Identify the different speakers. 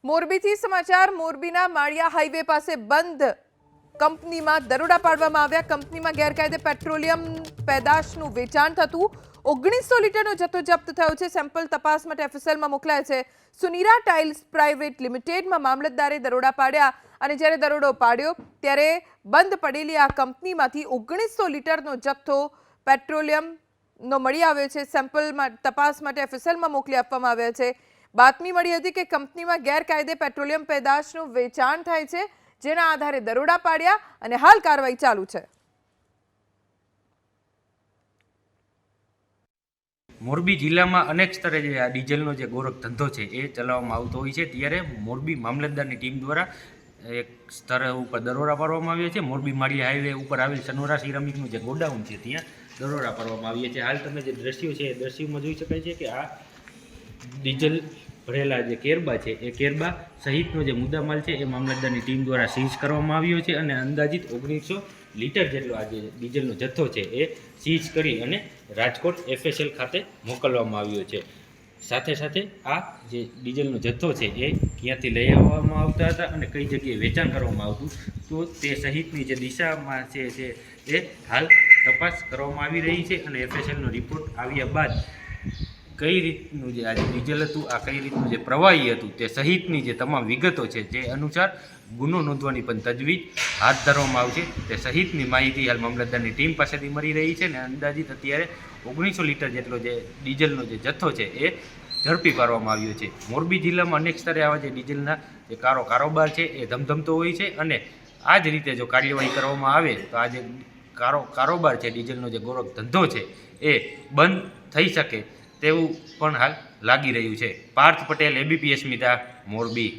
Speaker 1: મોરબીથી સમાચાર મોરબીના માળિયા હાઈવે પાસે બંધ કંપનીમાં દરોડા પાડવામાં આવ્યા। કંપનીમાં ગેરકાયદે પેટ્રોલિયમ પેદાશનું વેચાણ થતું 1900 લીટરનો જથ્થો જપ્ત થયો છે। સેમ્પલ તપાસ માટે એફએસએલમાં મોકલાયા છે। સુનીરા ટાઇલ્સ પ્રાઇવેટ લિમિટેડમાં મામલતદારે દરોડા પાડ્યા અને જ્યારે દરોડો પાડ્યો ત્યારે બંધ પડેલી આ કંપનીમાંથી 1900 લીટરનો જથ્થો પેટ્રોલિયમનો મળી આવ્યો છે। સેમ્પલમાં તપાસ માટે એફએસએલમાં મોકલી આપવામાં આવ્યા છે। બાતમી મળી હતી કે કંપનીમાં ગેરકાયદે પેટ્રોલિયમ પેદાશનું વેચાણ થાય છે, જેના આધારે દરોડા પાડ્યા અને હાલ કાર્યવાહી ચાલુ છે।
Speaker 2: મોરબી જિલ્લામાં અનેક સ્તરે જે આ ડીઝલનો જે ગોરખ ધંધો છે એ ચલાવવામાં આવતો હોય છે, ત્યારે મોરબી મામલતદારની ટીમ દ્વારા એક સ્તર ઉપર દરોડા પાડવામાં આવ્યા છે। મોરબી માળિયા હાઈવે ઉપર આવેલ સનોરા સિરામિકનું જે ગોડાઉન છે ત્યાં દરોડા પાડવામાં આવ્યા છે। હાલ તમે જે દ્રશ્યો છે એ દ્રશ્યોમાં જોઈ શકાય છે કે આ ડીઝલ ભરેલા જે કેરબા છે એ કેરબા સહિતનો જે મુદ્દામાલ છે એ મામલતદારની ટીમ દ્વારા સીઝ કરવામાં આવ્યો છે અને અંદાજિત 1900 લીટર જેટલો આ જે ડીઝલનો જથ્થો છે એ સીઝ કરી અને રાજકોટ એફએસએલ ખાતે મોકલવામાં આવ્યો છે। સાથે સાથે આ જે ડીઝલનો જથ્થો છે એ ક્યાંથી લઈ આવવામાં આવતા હતા અને કઈ જગ્યાએ વેચાણ કરવામાં આવતું તો તે સહિતની જે દિશામાં છે એ હાલ તપાસ કરવામાં આવી રહી છે અને એફએસએલનો રિપોર્ટ આવ્યા બાદ કઈ રીતનું જે આ ડીઝલ હતું, આ કઈ રીતનું જે પ્રવાહી હતું તે સહિતની જે તમામ વિગતો છે જે અનુસાર ગુનો નોંધવાની પણ તજવીજ હાથ ધરવામાં આવશે। તે સહિતની માહિતી હાલ મામલતદારની ટીમ પાસેથી મળી રહી છે અને અંદાજિત અત્યારે 1900 લીટર જેટલો જે ડીઝલનો જે જથ્થો છે એ ઝડપી પાડવામાં આવ્યો છે। મોરબી જિલ્લામાં અનેક સ્તરે આવા જે ડીઝલના જે કારોબાર છે એ ધમધમતો હોય છે અને આ જ રીતે જો કાર્યવાહી કરવામાં આવે તો આ જે કારોબાર છે, ડીઝલનો જે ગોરખ ધંધો છે એ બંધ થઈ શકે તેવું પણ હાલ લાગી રહ્યું છે। પાર્થ પટેલ, એબીપી અસ્મિતા, મોરબી।